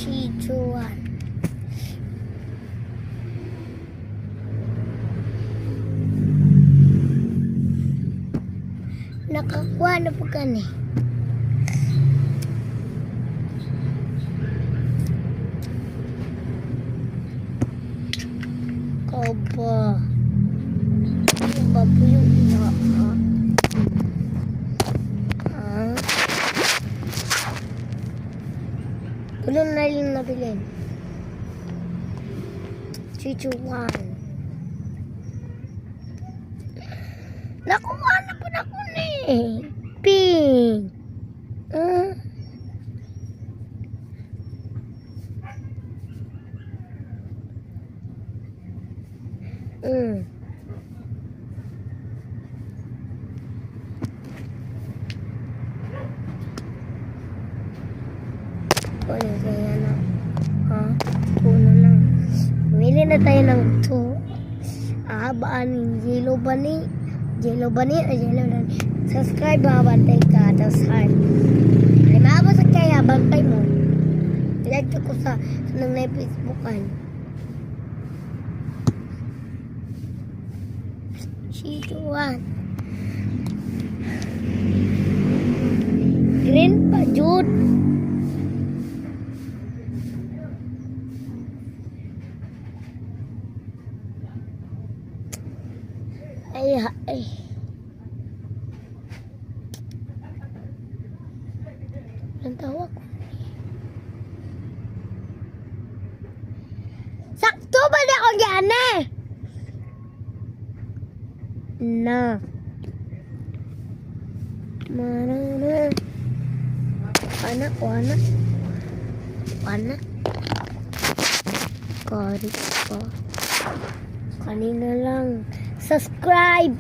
Sichuan. Nakakuha na po kani. Kaba. Kaba po yung ina. Tulong na rin nabilin. Sichuan. Nakuha na po na ko ni. Ping. Puno kaya na. Puno na. Pumili na tayo ng 2. Ahabaan yung yellow bunny. Yellow bunny. Subscribe mga bantay ka. Tapos heart. Ay maabas kaya bantay mo. Like ko sa nang na Facebookan. Sichuan. Green pa Jude. Ay. Ang tawag ko. Sakto ba na ako gana? Na. Marana. Wana. Kari pa. Kanina lang. Subscribe.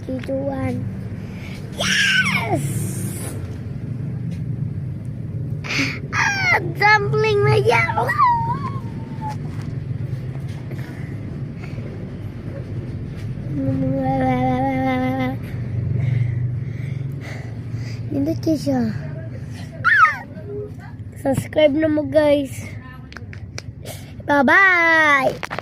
Sichuan. Yes! Dumpling na yan. Hindi siya. Subscribe na mo guys. Bye-bye!